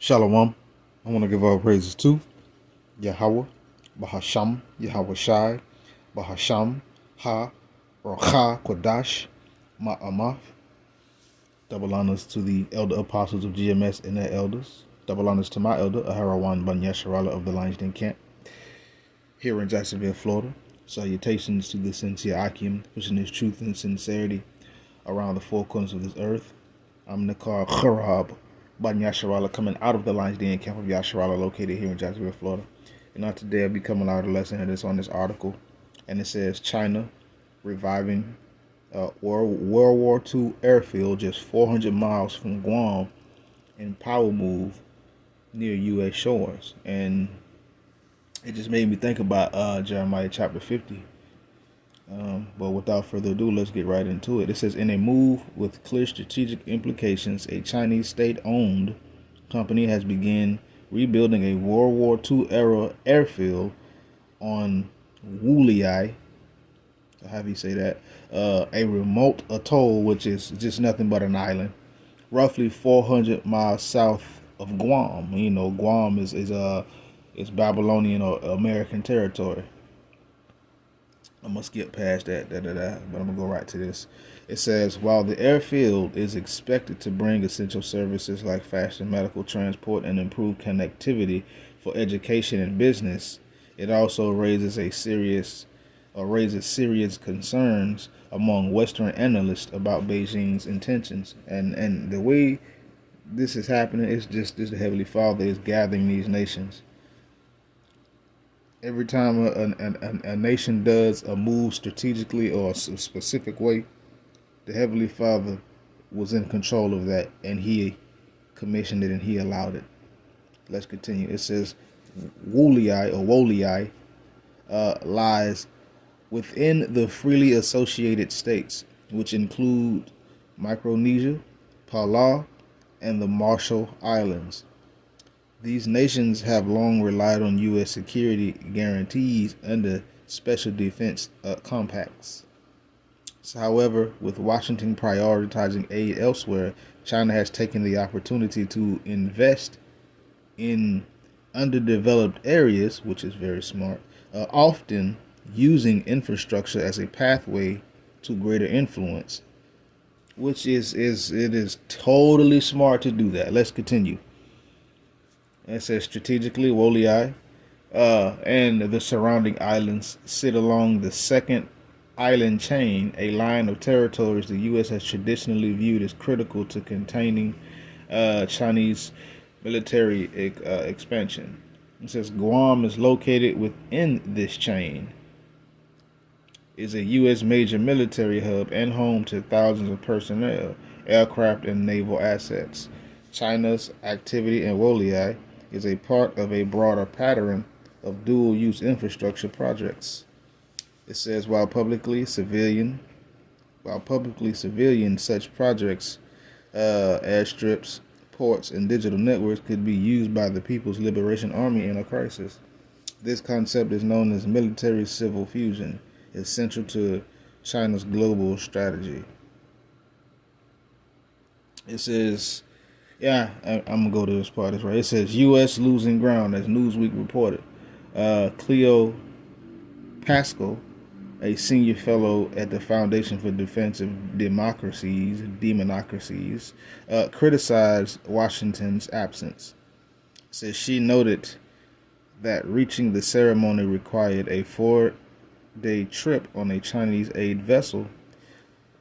Shalom. I want to give all praises to Yahweh, Bahasham, Yahweh Shai, Bahasham, Ha, Rocha, Kodash, Ma'amaf. Double honors to the elder apostles of GMS and their elders. Double honors to my elder, Aharawan Ban Yasharala of the Lions Den Camp, here in Jacksonville, Florida. Salutations to the sincere Akim, pushing his truth and sincerity around the four corners of this earth. I'm Nakar Kharab Ban Yasharala, coming out of the Lions Den Camp of Yasharala, located here in Jacksonville, Florida. And now today I'll be coming out of a lesson that's on this article. And it says China reviving World War II airfield just 400 miles from Guam in power move near U.S. shores. And it just made me think about Jeremiah chapter 50. But without further ado, let's get right into it. It says, in a move with clear strategic implications, a Chinese state-owned company has begun rebuilding a World War II era airfield on Wuliai, how do you say that? A remote atoll, which is just nothing but an island, roughly 400 miles south of Guam. You know, Guam is Babylonian or American territory. I'm going to skip past that, but I'm going to go right to this. It says, while the airfield is expected to bring essential services like faster medical transport and improved connectivity for education and business, it also raises serious concerns among Western analysts about Beijing's intentions. And the way this is happening is just the Heavenly Father is gathering these nations. Every time a nation does a move strategically or a specific way, the Heavenly Father was in control of that, and He commissioned it and He allowed it. Let's continue. It says Wolei lies within the freely associated states, which include Micronesia, Palau, and the Marshall Islands. These nations have long relied on U.S. security guarantees under special defense compacts. So, however, with Washington prioritizing aid elsewhere, China has taken the opportunity to invest in underdeveloped areas, which is very smart, often using infrastructure as a pathway to greater influence, which is totally smart to do that. Let's continue. It says strategically, Wolei and the surrounding islands sit along the second island chain, a line of territories the U.S. has traditionally viewed as critical to containing Chinese military expansion. It says Guam is located within this chain, is a U.S. major military hub and home to thousands of personnel, aircraft, and naval assets. China's activity in Wolei is a part of a broader pattern of dual-use infrastructure projects. It says while publicly civilian such projects, airstrips, ports, and digital networks could be used by the People's Liberation Army in a crisis. This concept is known as military-civil fusion. It's central to China's global strategy. It says, I'm going to go to this part. That's right. It says, U.S. losing ground, as Newsweek reported. Cleo Pascal, a senior fellow at the Foundation for Defense of Democracies, criticized Washington's absence. It says she noted that reaching the ceremony required a 4-day trip on a Chinese aid vessel,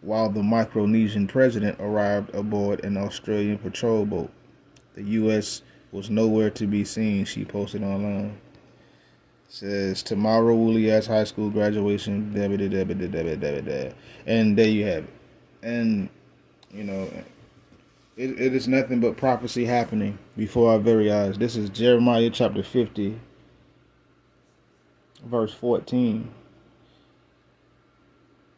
while the Micronesian president arrived aboard an Australian patrol boat. The U.S. was nowhere to be seen, she posted online. It says, tomorrow, Wuliai's high school graduation, and there you have it. And, you know, it is nothing but prophecy happening before our very eyes. This is Jeremiah chapter 50, verse 14.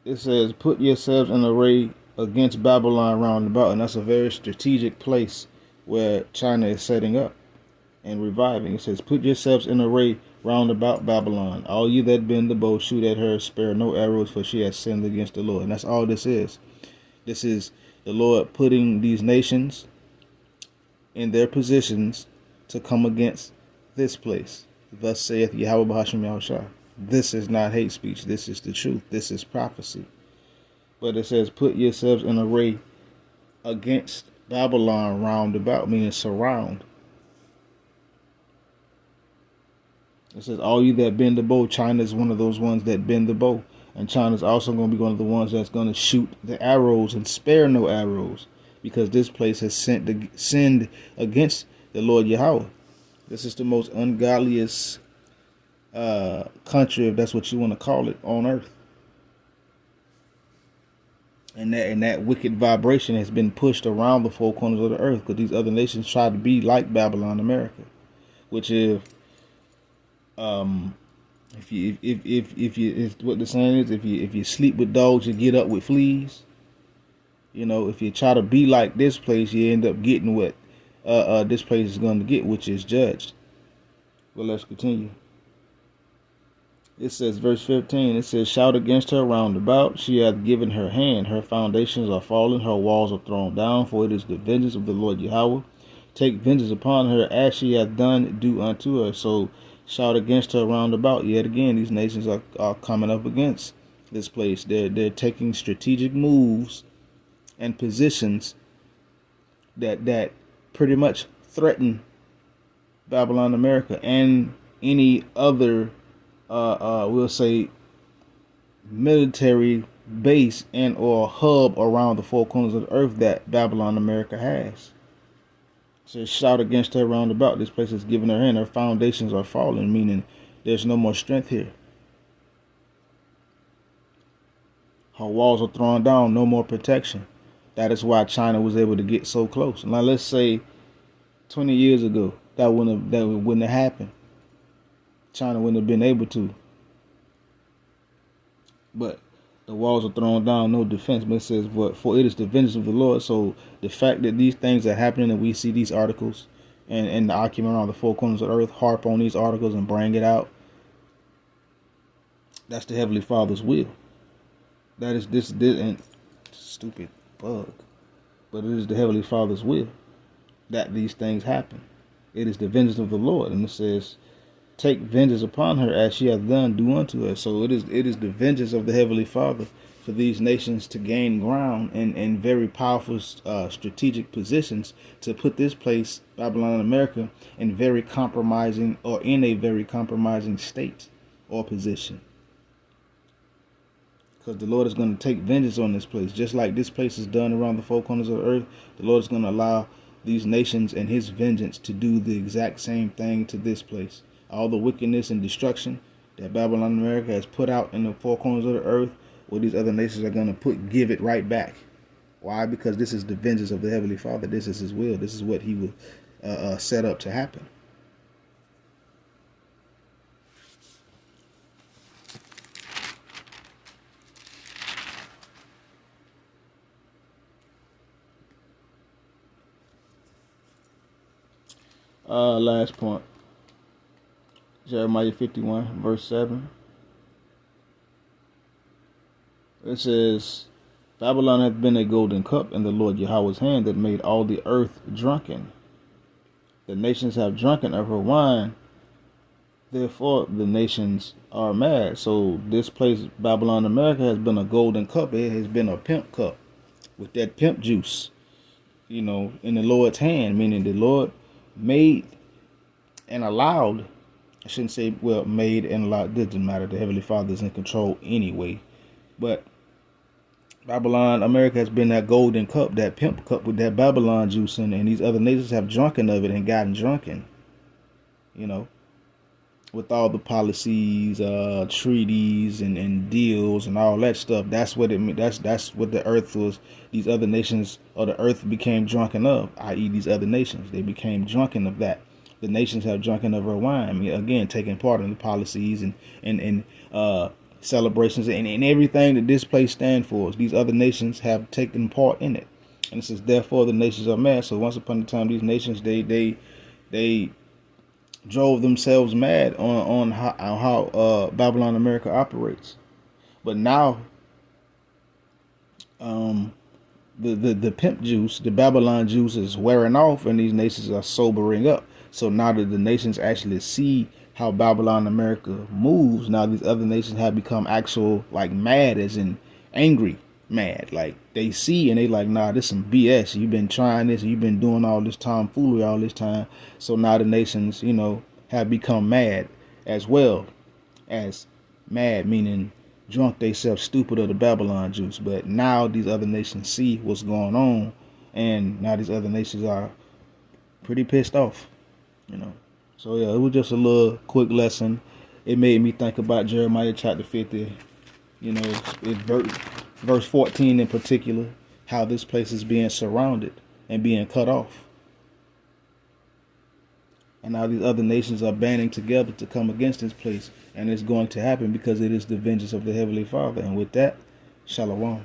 It says, put yourselves in array against Babylon round about. And that's a very strategic place where China is setting up and reviving. It says, put yourselves in array round about Babylon. All you that bend the bow, shoot at her, spare no arrows, for she has sinned against the Lord. And that's all this is. This is the Lord putting these nations in their positions to come against this place. Thus saith Yahweh Bahasham Yahushua. This is not hate speech. This is the truth. This is prophecy. But it says, put yourselves in array against Babylon round about, meaning surround. It says, all you that bend the bow. China is one of those ones that bend the bow. And China is also going to be one of the ones that's going to shoot the arrows and spare no arrows. Because this place has sinned against the Lord Yahweh. This is the most ungodliest country, if that's what you want to call it, on earth. And that wicked vibration has been pushed around the four corners of the earth, because these other nations try to be like Babylon, America. Which if what the saying is, if you sleep with dogs, you get up with fleas. You know, if you try to be like this place, you end up getting what this place is going to get, which is judged. Well, let's continue. It says, verse 15, it says, shout against her round about. She hath given her hand. Her foundations are fallen. Her walls are thrown down. For it is the vengeance of the Lord Yahweh. Take vengeance upon her as she hath done, do unto her. So shout against her round about. Yet again, these nations are coming up against this place. They're taking strategic moves and positions that pretty much threaten Babylon, America, and any other we'll say military base and or hub around the four corners of the earth that Babylon, America has. So shout against her round about. This place is giving her hand. Her foundations are falling, meaning there's no more strength here. Her walls are thrown down, no more protection. That is why China was able to get so close. Now let's say 20 years ago, that wouldn't have happened. China wouldn't have been able to. But the walls are thrown down, no defense. But it says, for it is the vengeance of the Lord. So the fact that these things are happening and we see these articles and the argument around the four corners of the earth harp on these articles and bring it out, that's the Heavenly Father's will. That is this and stupid bug. But it is the Heavenly Father's will that these things happen. It is the vengeance of the Lord. And it says, take vengeance upon her as she hath done, do unto her. So it is the vengeance of the Heavenly Father for these nations to gain ground and very powerful strategic positions to put this place, Babylon, America, in a very compromising state or position. Because the Lord is going to take vengeance on this place. Just like this place is done around the four corners of the earth, the Lord is going to allow these nations and his vengeance to do the exact same thing to this place. All the wickedness and destruction that Babylon, America has put out in the four corners of the earth, well, these other nations are going to give it right back. Why? Because this is the vengeance of the Heavenly Father. This is his will. This is what he will set up to happen. Last point. Jeremiah 51, verse 7. It says, Babylon hath been a golden cup in the Lord Yahweh's hand that made all the earth drunken. The nations have drunken of her wine. Therefore, the nations are mad. So this place, Babylon, America, has been a golden cup. It has been a pimp cup with that pimp juice, in the Lord's hand, meaning the Lord made and allowed. I shouldn't say, made and allowed. It doesn't matter. The Heavenly Father is in control anyway. But Babylon, America has been that golden cup, that pimp cup with that Babylon juice in it. And these other nations have drunken of it and gotten drunken. With all the policies, treaties, and deals and all that stuff. That's what it means. That's what the earth was. These other nations, or the earth became drunken of, i.e. these other nations. They became drunken of that. The nations have drunken of her wine. I mean, again, taking part in the policies and celebrations and everything that this place stands for. These other nations have taken part in it. And it says, therefore, the nations are mad. So once upon a time, these nations, they drove themselves mad on how Babylon, America operates. But now, the pimp juice, the Babylon juice is wearing off, and these nations are sobering up. So now that the nations actually see how Babylon America moves, now these other nations have become actual like mad, as in angry mad. Like they see and they like, nah, this some BS. You've been trying this, you've been doing all this tomfoolery all this time. So now the nations, have become mad as well. As mad meaning drunk they self stupid of the Babylon juice. But now these other nations see what's going on, and now these other nations are pretty pissed off. So yeah, it was just a little quick lesson. It made me think about Jeremiah chapter 50, verse 14 in particular, how this place is being surrounded and being cut off. And now these other nations are banding together to come against this place. And it's going to happen because it is the vengeance of the Heavenly Father. And with that, Shalom.